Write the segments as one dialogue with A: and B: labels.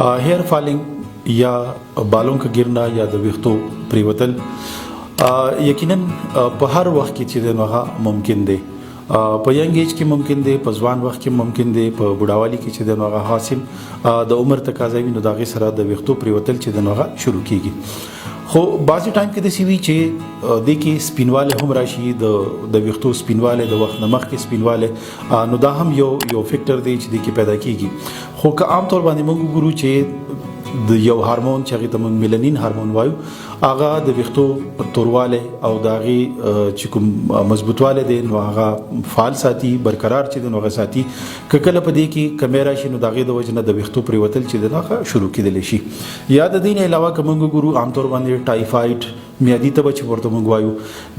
A: Hair falling या बालों का गिरना या د ویښتو پریوتل یقیناً په هر وخت کې چې د نوغه ممکن دی، په ینګ ایج کې ممکن دی، په ځوان وخت کې ممکن دی، په بوډاوالي کې چې د نوغه حاصل د عمر تقاضا وي نو دغه سره د ویښتو پریوتل چې د نوغه شروع کیږي. خو بعضی ټایم کې د سی وی چې د کې سپینواله هم راشي، د ویښتو سپینواله د وخت نمخ کې سپینواله نو دا هم یو فیکټر دی چې د کې پیدا کیږي. خو که عام طور باندې موږ ګورو چې د یو هارمون چې هغه ته موږ میلانین هارمون وایو، هغه د ویښتو تورواله او د هغې چې کوم مضبوطواله دی نو هغه فعال ساتي، برقرار چې دی نو هغه ساتي. که کله په دې کې کمی راشي نو د هغې د وجې نه د ویښتو پریوتل چې دی هغه شروع کېدلی شي. یا د دې نه علاوه که موږ ګورو عام طور باندې ټایفاید میادي تبه چې ورته موږ وایو،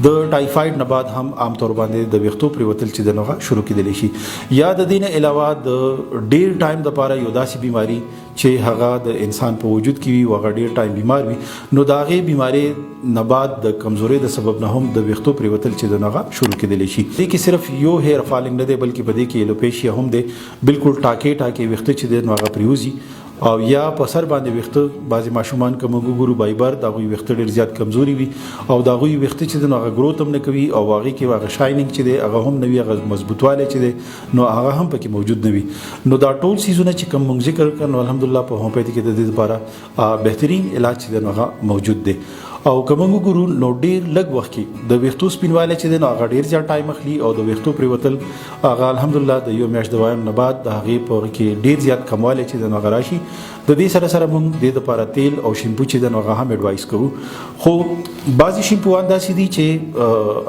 A: د ټایفاید نه بعد هم عام طور باندې د ویښتو پریوتل چې دی هغه شروع کېدلی شي. یا د دې نه علاوه د ډیر ټایم دپاره یو داسې بیماري چې هغه د انسان په وجود کې وي او هغه ډیر ټایم بیمار وي نو د هغې بیمارۍ نه بعد د کمزورۍ د سبب نه هم د ویښتو پریوتل چې دی هغه شروع کېدلی شي. دې کې صرف یو هیر فالنګ نه دی بلکې په دې کې ایلوپیشیا هم دی، بالکل ټاکې ټاکې ویښته چې دی نو هغه پریوزي. او یا په سر باندې ویښته بعضې ماشومان که موږ وګورو بایبر د هغوی ویښته ډېر زیات کمزوري وي او د هغوی ویښته چې دی نو هغه ګروت هم نه کوي او هغې کې هغه شایننګ چې دی هغه هم نه وي، هغه مضبوطوالی چې دی نو هغه هم پکې موجود نه وي. نو دا ټول څیزونه چې کوم موږ ذکر کړل نو الحمدلله په هومیوپیتي کې د دې لپاره بهترین علاج چې دی نو هغه موجود دی. او که موږ وګورو نو ډېر لږ وخت کې د ویښتو سپینوالی چې دی نو هغه ډېر زیات ټایم اخلي او د ویښتو پریوتل هغه الحمدلله د یو میاشت د وایم نه بعد د هغې په هغې کې ډېر زیات کموالی چې دی نو هغه راشي. د دې سره سره موږ دې دپاره تیل او شیمپو چې دی نو هغه هم ایډوایس کوو. خو بعضې شیمپوان داسې دي چې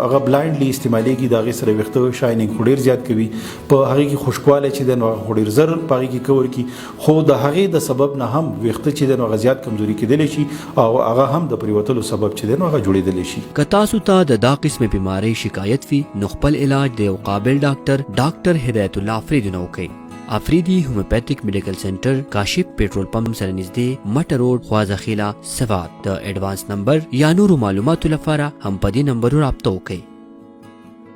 A: هغه بلایندلی استعمالیږي، د هغې سره ویښته شایننګ خو ډېر زیات کوي، په هغې کې خشکوالی چې دی نو هغه خو ډېر زر په هغې کې کور کي، خو د هغې د سبب نه هم ویښته چې دی نو هغه زیات کمزوري کېدلی شي او هغه هم د پریوتلو سبب چې دی نو هغه جوړېدلی شي.
B: که تاسو ته د دا قسم بیماری شکایت وي نو خپل علاج د یو قابل ډاکټر هدایت الله افریدي نه وکړئ. افریدي هومیوپیتھک میډیکل سنټر، کاشف پېټرول پمپ سره نږدې، مټ روډ، خوازخیله، سوات. د ایډوانس نمبر یا نورو معلوماتو لپاره هم په دې نمبرو رابطه وکړئ.